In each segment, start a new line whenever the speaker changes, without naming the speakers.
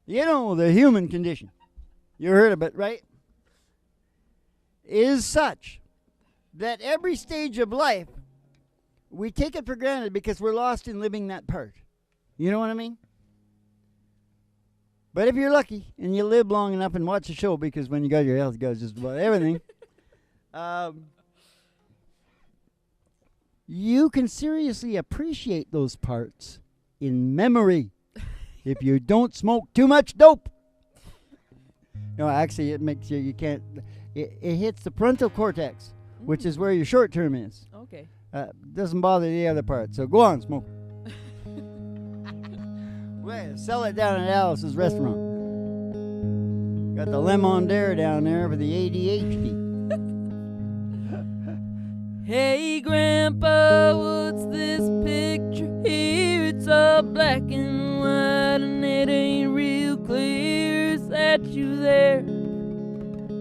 You know, the human condition, you heard of it, right? Is such that every stage of life, we take it for granted because we're lost in living that part. You know what I mean? But if you're lucky and you live long enough and watch the show, because when you got your health, you got just about everything, you can seriously appreciate those parts in memory if you don't smoke too much dope. No, actually, it makes you can't. It hits the frontal cortex, which is where your short term is.
Okay.
Doesn't bother the other part. So go on, smoke. Well, sell it down at Alice's restaurant. Got the lemon dare down there for the ADHD.
Hey, Grandpa, what's this picture here? It's all black and white and it ain't real clear. Is that you there?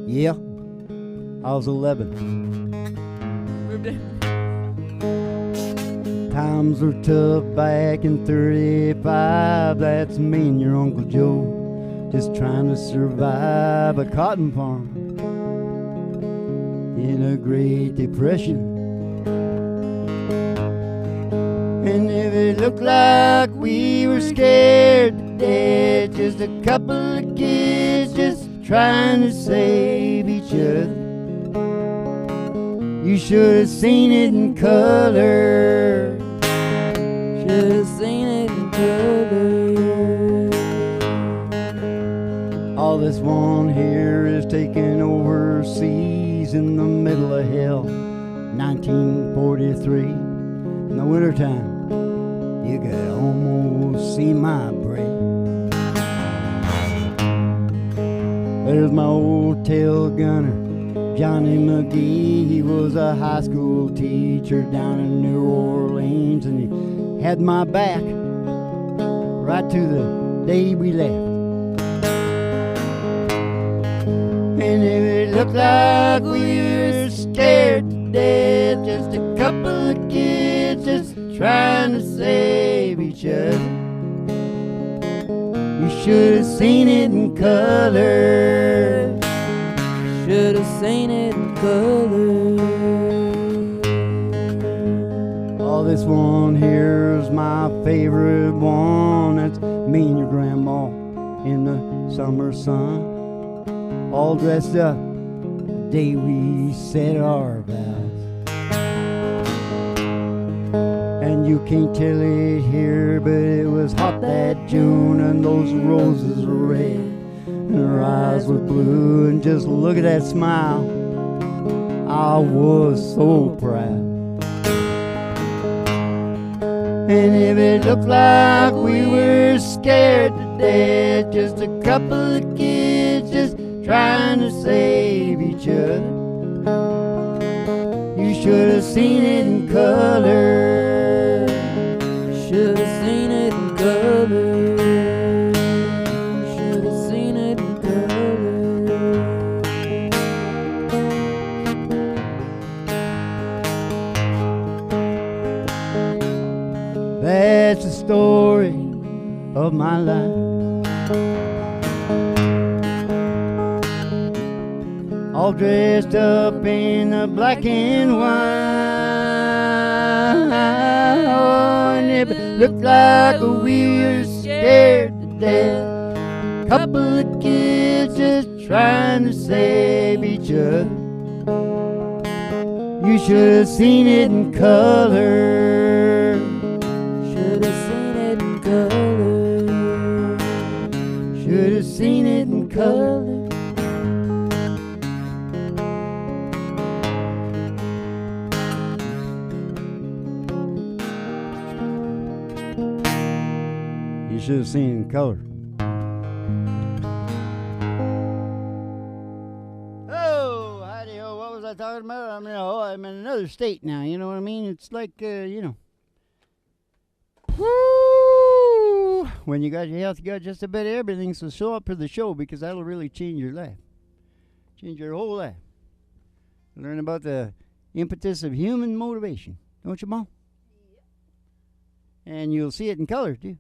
Yeah, I was 11. Times were tough back in 35. That's me and your Uncle Joe, just trying to survive a cotton farm in a Great Depression. And if it looked like we were scared to death, just a couple of kids just trying to save each other. You should have seen it in color. Should have seen it in color. All this one here is taken overseas in the middle of hell. 1943, in the wintertime, you could almost see my breath. There's my old tail gunner, Johnny McGee. He was a high school teacher down in New Orleans, and he had my back right to the day we left. And if it looked like we were scared to death, just a couple of kids just trying to save each other, you should have seen it in color. Should have seen it in color. Oh, this one here is my favorite one. That's me and your grandma in the summer sun, all dressed up the day we said our vows. And you can't tell it here, but it was hot that June, and those roses were red, and her eyes were blue, and just look at that smile. I was so proud. And if it looked like we were scared to death, just a couple of kids just trying to save each other, you should have seen it in color. Should have seen it in color. Should have seen it in color. That's the story of my life. All dressed up in the black and white, and it looked like we were scared to death. Couple of kids just trying to save each other. You should have seen it in color. Should have seen it in color. Should have seen it in color. You should have seen it in color. Oh, howdy-ho, what was I talking about? I'm in another state now, you know what I mean? It's like, whoo! When you got your health, you got just about everything, so show up for the show, because that'll really change your life. Change your whole life. Learn about the impetus of human motivation. Don't you, Mom? And you'll see it in color, too.